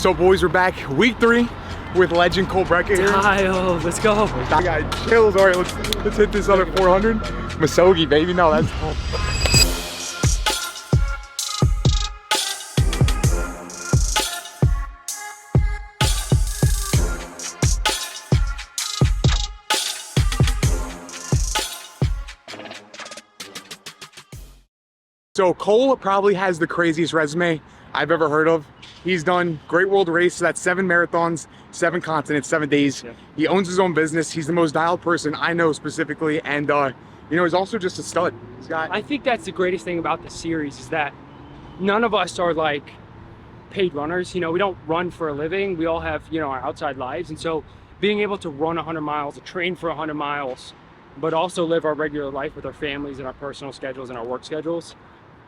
So boys, we're back week 3 with legend Cole Brecka here. Kyle, let's go. I got chills. All right, let's hit this other 400. Masogi, baby. No, that's So Cole probably has the craziest resume I've ever heard of. He's done Great World Race, so that's 7 marathons, 7 continents, 7 days. Yeah. He owns his own business. He's the most dialed person I know specifically, and you know, he's also just a stud. I think that's the greatest thing about the series is that none of us are like paid runners. You know, we don't run for a living. We all have, you know, our outside lives, and so being able to run 100 miles, to train for 100 miles, but also live our regular life with our families and our personal schedules and our work schedules.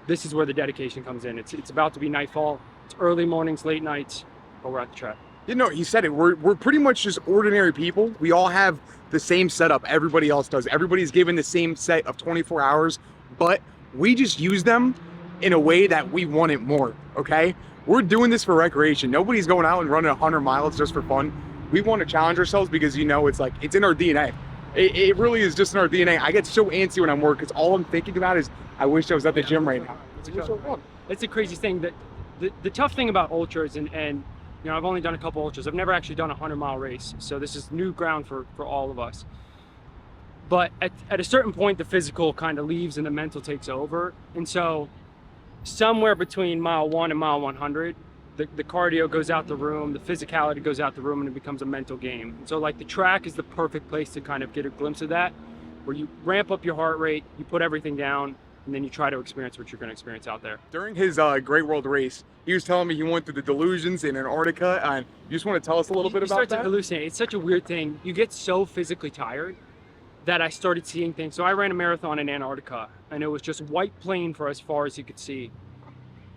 This is where the dedication comes in. It's about to be nightfall. It's early mornings, late nights, but we're at the track. You know, he said it. We're pretty much just ordinary people. We all have the same setup everybody else does. Everybody's given the same set of 24 hours, but we just use them in a way that we want it more, okay? We're doing this for recreation. Nobody's going out and running 100 miles just for fun. We want to challenge ourselves because, you know, it's like, it's in our DNA. It really is just in our DNA. I get so antsy when I'm working because all I'm thinking about is, I wish I was at the gym right now. It's the craziest thing. That the tough thing about ultras, and you know, I've only done a couple ultras. I've never actually done a 100-mile race, so this is new ground for all of us. But at a certain point, the physical kind of leaves and the mental takes over. And so somewhere between mile 1 and mile 100, the cardio goes out the room, the physicality goes out the room, and it becomes a mental game. And so like the track is the perfect place to kind of get a glimpse of that, where you ramp up your heart rate, you put everything down, and then you try to experience what you're going to experience out there. During his Great World Race, he was telling me he went through the delusions in Antarctica, and you just want to tell us a little bit about that? You start to hallucinate. It's such a weird thing. You get so physically tired that I started seeing things. So I ran a marathon in Antarctica, and it was just white plain for as far as you could see.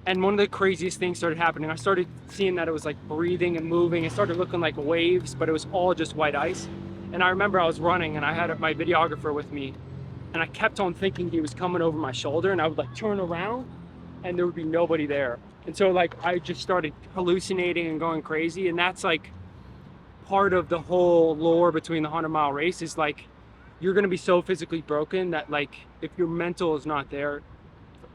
And one of the craziest things started happening. I started seeing that it was like breathing and moving. It started looking like waves, but it was all just white ice. And I remember I was running, and I had my videographer with me, and I kept on thinking he was coming over my shoulder, and I would like turn around and there would be nobody there. And so like I just started hallucinating and going crazy. And that's like part of the whole lore between the 100-mile race is like, you're gonna be so physically broken that like, if your mental is not there,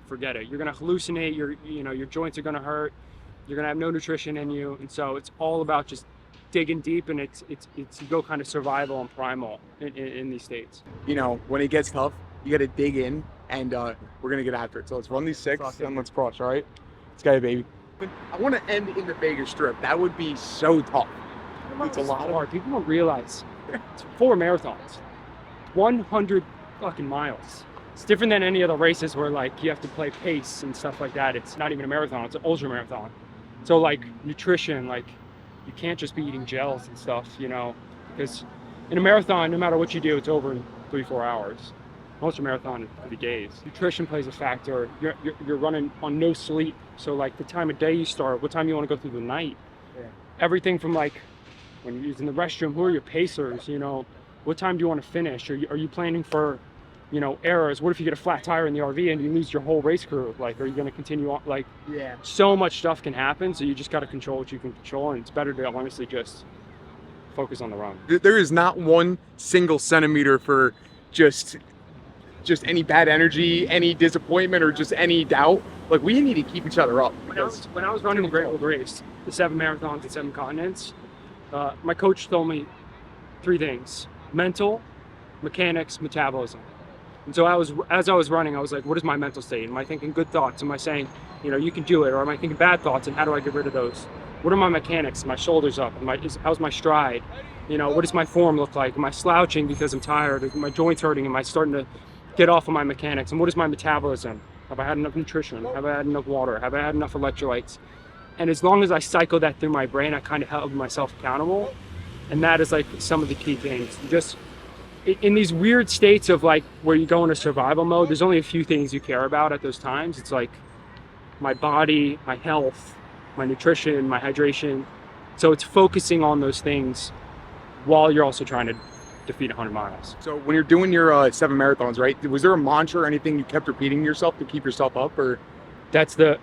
forget it. You're gonna hallucinate, your joints are gonna hurt, you're gonna have no nutrition in you. And so it's all about just digging deep, and it's you go kind of survival and primal in these states. You know, when it gets tough, you got to dig in, and we're gonna get after it. So let's run these 6 and let's cross. All right, let's go, baby. I want to end in the Vegas Strip. That would be so tough. It's a lot of people don't realize it's 4 marathons, 100 fucking miles. It's different than any other races where like you have to play pace and stuff like that. It's not even a marathon, it's an ultra marathon. So like nutrition, like you can't just be eating gels and stuff, you know, because in a marathon, no matter what you do, it's over in 3-4 hours. Ultra marathon is 3 days. Nutrition plays a factor. You're running on no sleep. So like the time of day you start, what time you want to go through the night. Yeah. Everything from like when you're using the restroom, who are your pacers, you know, what time do you want to finish? Are you planning for, you know, errors? What if you get a flat tire in the RV and you lose your whole race crew? Like, are you going to continue on? Like, yeah, so much stuff can happen. So you just got to control what you can control. And it's better to honestly just focus on the run. There is not one single centimeter for just any bad energy, any disappointment, or just any doubt. Like, we need to keep each other up. When I was running the Great World Race, the 7 marathons and 7 continents, my coach told me 3 things: mental, mechanics, metabolism. And so as I was running, I was like, what is my mental state? Am I thinking good thoughts? Am I saying, you know, you can do it? Or am I thinking bad thoughts, and how do I get rid of those? What are my mechanics? My shoulders up? How's my stride? You know, what does my form look like? Am I slouching because I'm tired? Are my joints hurting? Am I starting to get off of my mechanics? And what is my metabolism? Have I had enough nutrition? Have I had enough water? Have I had enough electrolytes? And as long as I cycle that through my brain, I kind of held myself accountable. And that is like some of the key things. Just in these weird states of like where you go into survival mode, there's only a few things you care about at those times. It's like my body, my health, my nutrition, my hydration. So it's focusing on those things while you're also trying to defeat 100 miles. So when you're doing your 7 marathons, right, was there a mantra or anything you kept repeating yourself to keep yourself up? Or that's the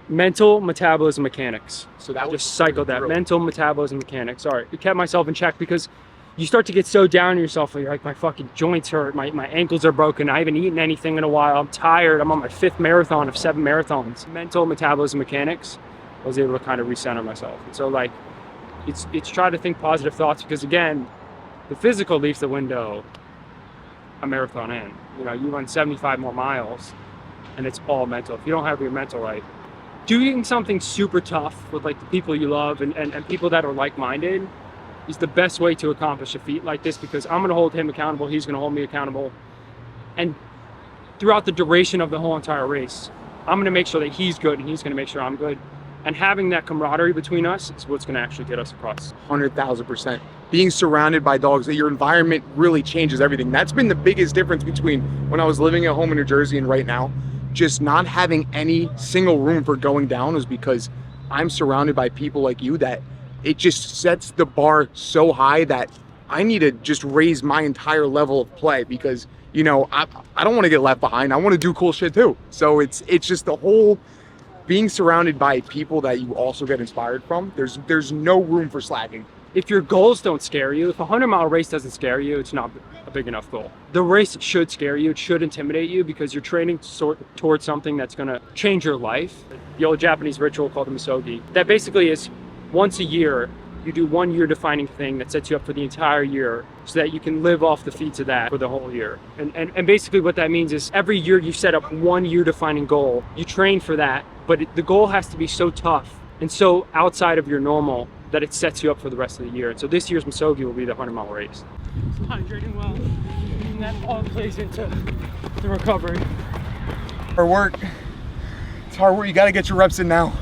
mental, metabolism, mechanics. So that Just cycle that. drill. Mental, metabolism, mechanics. All right, I kept myself in check because you start to get so down on yourself. You're like, my fucking joints hurt. My ankles are broken. I haven't eaten anything in a while. I'm tired. I'm on my 5th marathon of 7 marathons. Mental, metabolism, mechanics. I was able to kind of recenter myself. And so like, it's try to think positive thoughts because again, the physical leaves the window a marathon in. You know, you run 75 more miles and it's all mental. If you don't have your mental right, doing something super tough with like the people you love and people that are like-minded is the best way to accomplish a feat like this, because I'm gonna hold him accountable, he's gonna hold me accountable. And throughout the duration of the whole entire race, I'm gonna make sure that he's good and he's gonna make sure I'm good. And having that camaraderie between us is what's gonna actually get us across. 100,000%. Being surrounded by dogs, that your environment really changes everything. That's been the biggest difference between when I was living at home in New Jersey and right now. Just not having any single room for going down was because I'm surrounded by people like you that it just sets the bar so high that I need to just raise my entire level of play because, you know, I don't want to get left behind. I want to do cool shit too. So it's just the whole being surrounded by people that you also get inspired from. There's no room for slacking. If your goals don't scare you, if a 100-mile race doesn't scare you, it's not a big enough goal. The race should scare you, it should intimidate you because you're training towards something that's gonna change your life. The old Japanese ritual called the misogi. That basically is once a year, you do 1 year defining thing that sets you up for the entire year so that you can live off the feats of that for the whole year. And basically what that means is every year you set up 1 year defining goal, you train for that, but the goal has to be so tough and so outside of your normal that it sets you up for the rest of the year. And so this year's Misogi will be the 100-mile race. Hydrating well, and that all plays into the recovery. Hard work. It's hard work. You got to get your reps in now.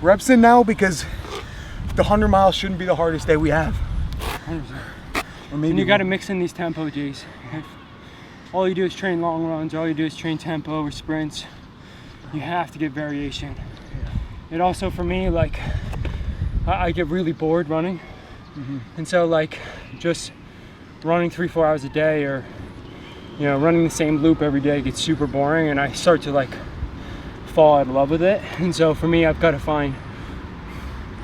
Reps in now because the 100 miles shouldn't be the hardest day we have. 100%. Or maybe and you got to mix in these tempo Gs. If all you do is train long runs, all you do is train tempo or sprints, you have to get variation. It also, for me, like, I get really bored running. And so like just running 3-4 hours a day or, you know, running the same loop every day gets super boring and I start to like fall out of love with it. And so for me, I've got to find,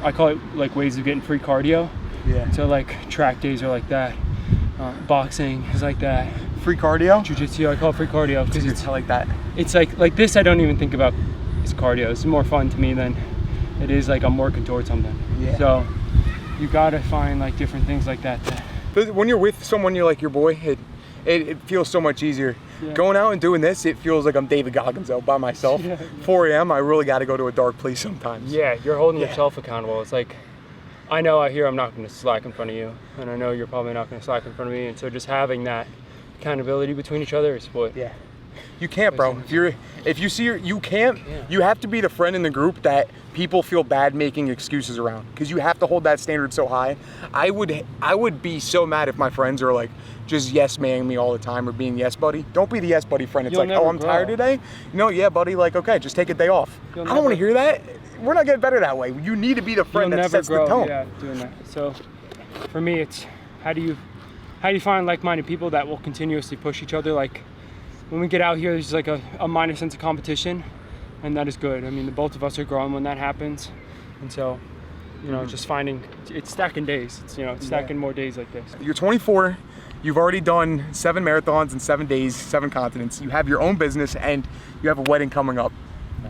I call it like ways of getting free cardio. Yeah. So like track days are like that. Boxing is like that. Free cardio? Jiu-jitsu, I call it free cardio because it's like that. It's like this I don't even think about as cardio. It's more fun to me than it is like I'm working towards something. Yeah. So you gotta find like different things like that. But when you're with someone you like your boy, it feels so much easier. Yeah. Going out and doing this, it feels like I'm David Goggins out by myself. Yeah. 4 a.m. I really got to go to a dark place sometimes. Yeah, you're holding yourself accountable. It's like, I know out here I'm not gonna slack in front of you, and I know you're probably not gonna slack in front of me, and so just having that accountability between each other is what. Yeah. You can't, bro. If you see you can't. Yeah. You have to be the friend in the group that people feel bad making excuses around, because you have to hold that standard so high. I would be so mad if my friends are like just yes manning me all the time or being yes buddy. Don't be the yes buddy friend. It's You'll like, oh, I'm never tired grow. today. You know, yeah, buddy. Like, okay, just take a day off. I don't want to hear that. We're not getting better that way. You need to be the friend that sets the tone. Yeah, doing that. So for me, it's how do you find like-minded people that will continuously push each other? Like when we get out here, there's like a minor sense of competition, and that is good. I mean, the both of us are growing when that happens, and so you know, just finding it's stacking days. It's, you know, it's stacking more days like this. You're 24. You've already done 7 marathons in 7 days, 7 continents. You have your own business and you have a wedding coming up.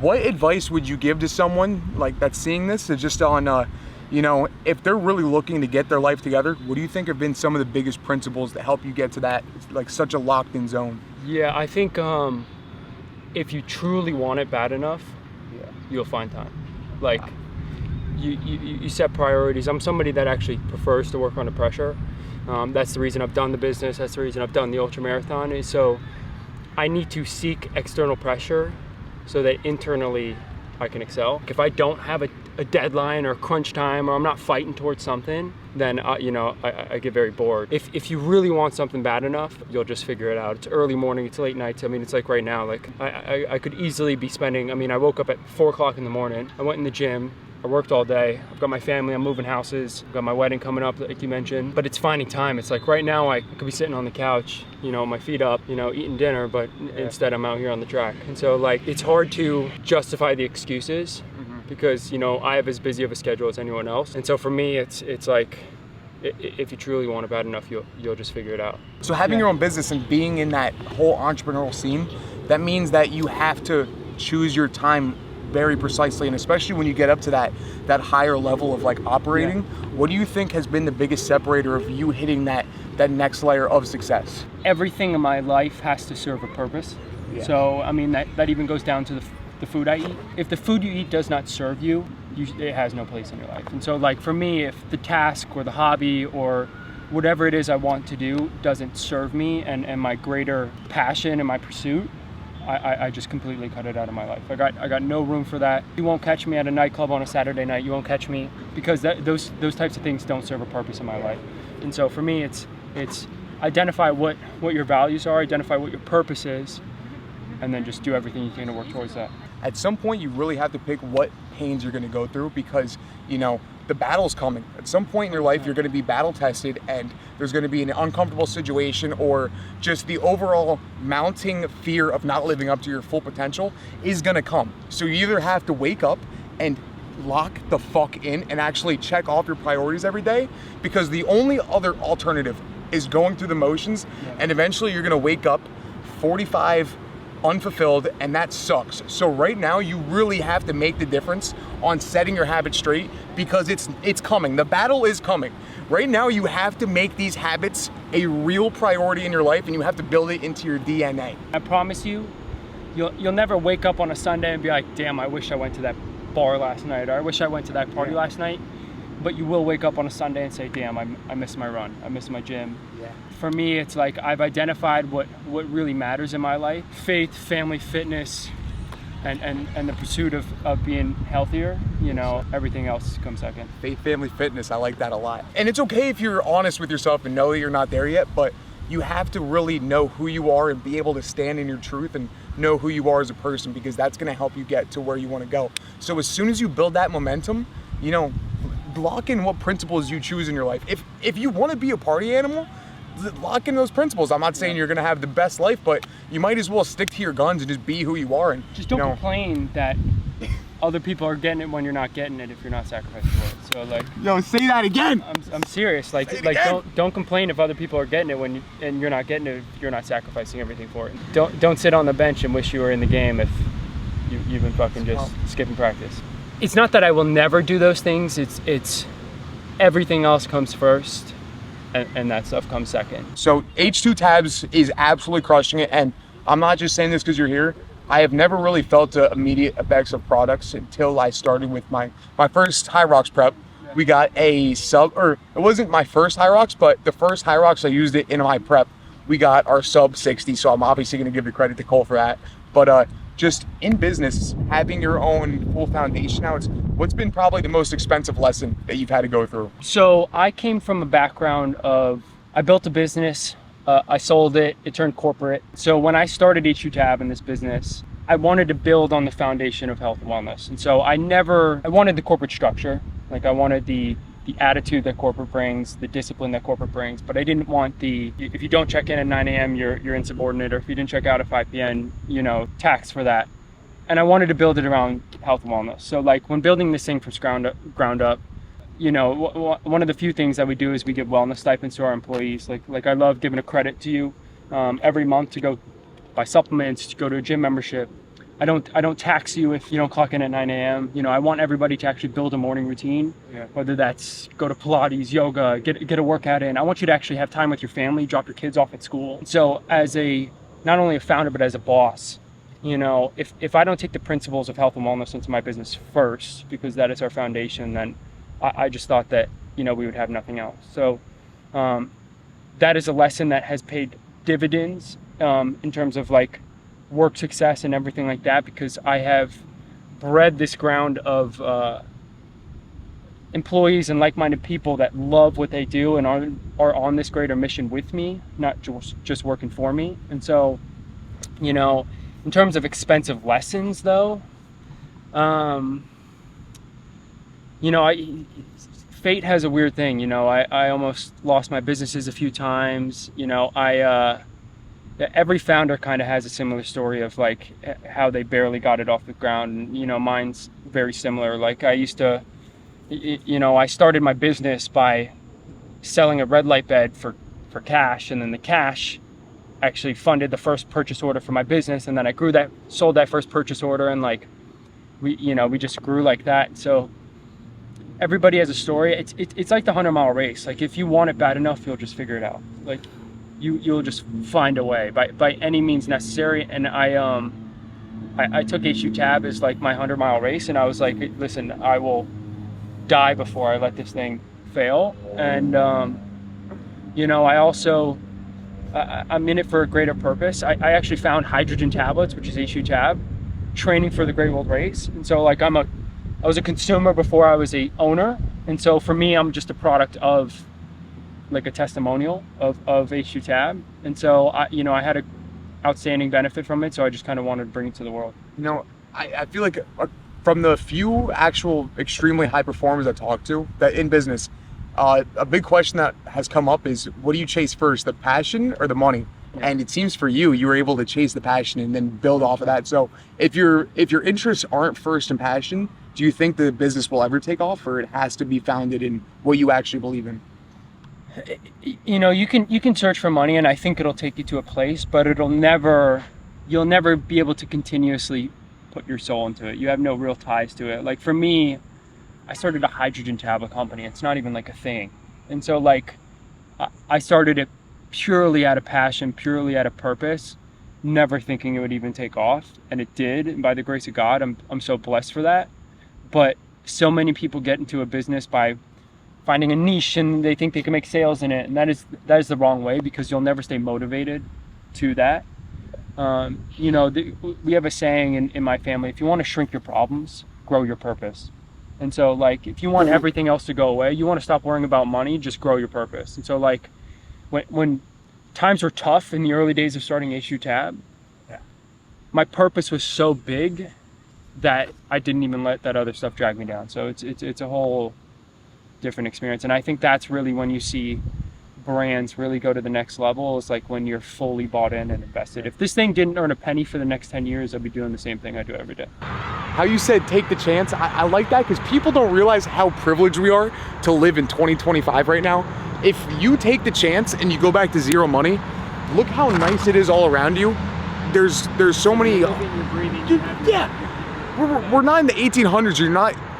What advice would you give to someone like that's seeing this? Just on, you know, if they're really looking to get their life together, what do you think have been some of the biggest principles that help you get to that, like such a locked in zone? Yeah, I think if you truly want it bad enough, you'll find time. Like you set priorities. I'm somebody that actually prefers to work under pressure. That's the reason I've done the business. That's the reason I've done the ultra marathon. Is so I need to seek external pressure so that internally I can excel. If I don't have a deadline or a crunch time, or I'm not fighting towards something, then you know, I get very bored. If you really want something bad enough, you'll just figure it out. It's early morning, it's late nights. I mean, it's like right now, like I could easily be spending, I mean, I woke up at 4 o'clock in the morning. I went in the gym, I worked all day. I've got my family, I'm moving houses. I've got my wedding coming up, like you mentioned. But it's finding time. It's like right now I could be sitting on the couch, my feet up, eating dinner, but instead I'm out here on the track. And so like, it's hard to justify the excuses because, I have as busy of a schedule as anyone else. And so for me, it's like, if you truly want it bad enough, you'll just figure it out. So having your own business and being in that whole entrepreneurial scene, that means that you have to choose your time very precisely, and especially when you get up to that higher level of like operating. What do you think has been the biggest separator of you hitting that next layer of success? Everything in my life has to serve a purpose. So I mean that even goes down to the food I eat. If the food you eat does not serve you, it has no place in your life. And so like for me, if the task or the hobby or whatever it is I want to do doesn't serve me and my greater passion and my pursuit, I just completely cut it out of my life. I got no room for that. You won't catch me at a nightclub on a Saturday night. You won't catch me because those types of things don't serve a purpose in my life. And so for me, it's identify what your values are, identify what your purpose is, and then just do everything you can to work towards that. At some point, you really have to pick what pains you're going to go through because, the battle's coming. At some point in your life, you're going to be battle tested and there's going to be an uncomfortable situation or just the overall mounting fear of not living up to your full potential is going to come. So you either have to wake up and lock the fuck in and actually check off your priorities every day, because the only other alternative is going through the motions and eventually you're going to wake up 45 unfulfilled, and that sucks. So right now you really have to make the difference on setting your habits straight because it's coming. The battle is coming. Right now you have to make these habits a real priority in your life and you have to build it into your DNA. I promise you'll never wake up on a Sunday and be like, damn, I wish I went to that bar last night, or I wish I went to that party last night. But you will wake up on a Sunday and say, damn, I missed my run, I missed my gym. For me, it's like I've identified what really matters in my life: faith, family, fitness, and the pursuit of being healthier. Everything else comes second. Faith, family, fitness, I like that a lot. And it's okay if you're honest with yourself and know that you're not there yet, but you have to really know who you are and be able to stand in your truth and know who you are as a person, because that's going to help you get to where you want to go. So as soon as you build that momentum, lock in what principles you choose in your life. If you want to be a party animal, lock in those principles. I'm not saying you're going to have the best life, but you might as well stick to your guns and just be who you are. And just don't complain that other people are getting it when you're not getting it if you're not sacrificing for it. So like, say that again. I'm serious. Like don't complain if other people are getting it and you're not getting it if you're not sacrificing everything for it. Don't sit on the bench and wish you were in the game if you've been fucking just skipping practice. It's not that I will never do those things. It's everything else comes first. And that stuff comes second. So H2 Tabs is absolutely crushing it, and I'm not just saying this because you're here. I have never really felt the immediate effects of products until I started with my first High Rocks prep. We got a sub, or it wasn't my first High Rocks, but the first High Rocks I used it in my prep. We got our sub 60, so I'm obviously going to give the credit to Cole for that. But just in business, having your own full foundation now, what's been probably the most expensive lesson that you've had to go through? So I came from a background of, I built a business, I sold it, it turned corporate. So when I started H2 Tab in this business, I wanted to build on the foundation of health and wellness. And so I wanted the corporate structure. Like I wanted the attitude that corporate brings, the discipline that corporate brings, but I didn't want if you don't check in at 9 a.m., you're insubordinate, or if you didn't check out at 5 p.m., tax for that. And I wanted to build it around health and wellness. So like when building this thing from ground up, one of the few things that we do is we give wellness stipends to our employees. Like I love giving a credit to you every month to go buy supplements, to go to a gym membership. I don't tax you if you don't clock in at 9 a.m. I want everybody to actually build a morning routine, whether that's go to Pilates, yoga, get a workout in. I want you to actually have time with your family, drop your kids off at school. So as not only a founder, but as a boss, if I don't take the principles of health and wellness into my business first, because that is our foundation, then I just thought that, we would have nothing else. So that is a lesson that has paid dividends in terms of like work success and everything like that, because I have bred this ground of employees and like-minded people that love what they do and are on this greater mission with me, not just working for me. And so, in terms of expensive lessons though, you know, fate has a weird thing. You know, I almost lost my businesses a few times. You know, every founder kind of has a similar story of like how they barely got it off the ground. And, you know, mine's very similar. Like I used to, you know, I started my business by selling a red light bed for cash, and then the cash actually funded the first purchase order for my business, and then I sold that first purchase order, and like we just grew like that. So everybody has a story. It's like the 100-mile race. Like if you want it bad enough, you'll just figure it out. Like you'll just find a way by any means necessary. And I took HU Tab as like my 100-mile race, and I was like, listen, I will die before I let this thing fail. And you know, I also I'm in it for a greater purpose. I actually found hydrogen tablets, which is HU Tab, training for the Great World Race. And so like I was a consumer before I was a owner, and so for me, I'm just a product of like a testimonial of HU Tab. And so I had a outstanding benefit from it, so I just kind of wanted to bring it to the world. You know, I feel like from the few actual extremely high performers I talk to that in business, a big question that has come up is, what do you chase first, the passion or the money? Yeah. And it seems for you were able to chase the passion and then build off of that. So if your interests aren't first in passion, do you think the business will ever take off, or it has to be founded in what you actually believe in? You know, you can search for money, and I think it'll take you to a place, but you'll never be able to continuously put your soul into it. You have no real ties to it. Like for me, I started a hydrogen tablet company. It's not even like a thing. And so like I started it purely out of passion, purely out of purpose, never thinking it would even take off. And it did. And by the grace of God, I'm so blessed for that. But so many people get into a business by finding a niche and they think they can make sales in it. And that is the wrong way, because you'll never stay motivated to that. You know, we have a saying in my family: if you want to shrink your problems, grow your purpose. And so like, if you want everything else to go away, you want to stop worrying about money, just grow your purpose. And so like, when times were tough in the early days of starting HU Tab, my purpose was so big that I didn't even let that other stuff drag me down. So it's a whole different experience. And I think that's really when you see brands really go to the next level, is like when you're fully bought in and invested. If this thing didn't earn a penny for the next 10 years, I'd be doing the same thing I do every day. How you said take the chance, I like that, because people don't realize how privileged we are to live in 2025 right now. If you take the chance and you go back to zero money, look how nice it is all around you. There's so many. We're not in the 1800s.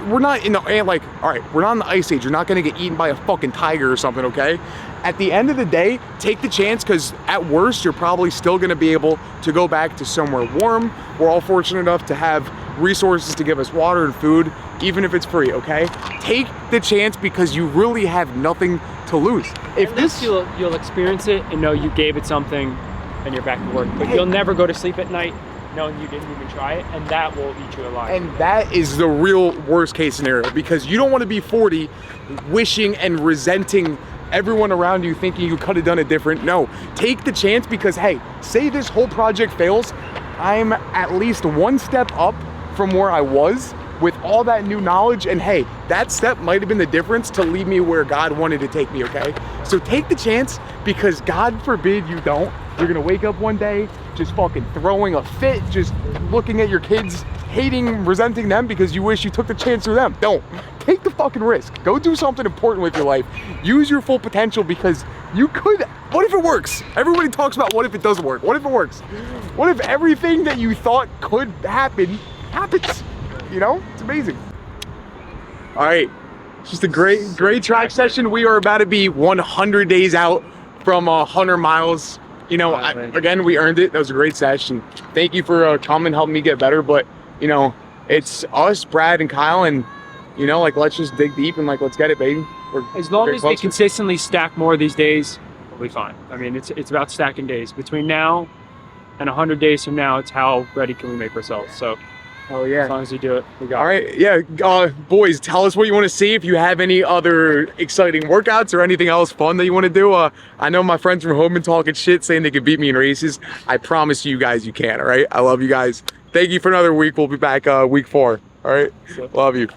We're not in the, like, all right, we're not in the ice age. You're not gonna get eaten by a fucking tiger or something, okay? At the end of the day, take the chance, because at worst, you're probably still gonna be able to go back to somewhere warm. We're all fortunate enough to have resources to give us water and food, even if it's free, okay? Take the chance, because you really have nothing to lose. If this, you'll experience it and know you gave it something, and you're back to work. But you'll never go to sleep at night knowing you didn't even try it, and that will eat you alive. And that is the real worst case scenario, because you don't want to be 40 wishing and resenting everyone around you, thinking you could have done it different. No, take the chance, because hey, say this whole project fails, I'm at least one step up from where I was with all that new knowledge, and hey, that step might have been the difference to lead me where God wanted to take me, okay? So take the chance, because God forbid you don't. You're gonna wake up one day just fucking throwing a fit, just looking at your kids, hating, resenting them because you wish you took the chance with them. Don't. Take the fucking risk. Go do something important with your life. Use your full potential, because you could. What if it works? Everybody talks about what if it doesn't work. What if it works? What if everything that you thought could happen happens? You know, it's amazing. All right, just a great track session. We are about to be 100 days out from 100 miles. You know, again, we earned it. That was a great session. Thank you for coming, helping me get better. But you know, it's us, Brad and Kyle, and you know, like, let's just dig deep and like, let's get it, baby. As long as they consistently stack more these days, we'll be fine. I mean, it's about stacking days. Between now and 100 days from now, it's how ready can we make ourselves. So. Oh yeah. As long as we do it, we got it. All right, yeah. Boys, tell us what you want to see. If you have any other exciting workouts or anything else fun that you want to do. I know my friends from home been talking shit, saying they could beat me in races. I promise you guys you can, all right? I love you guys. Thank you for another week. We'll be back week 4, all right? Love you.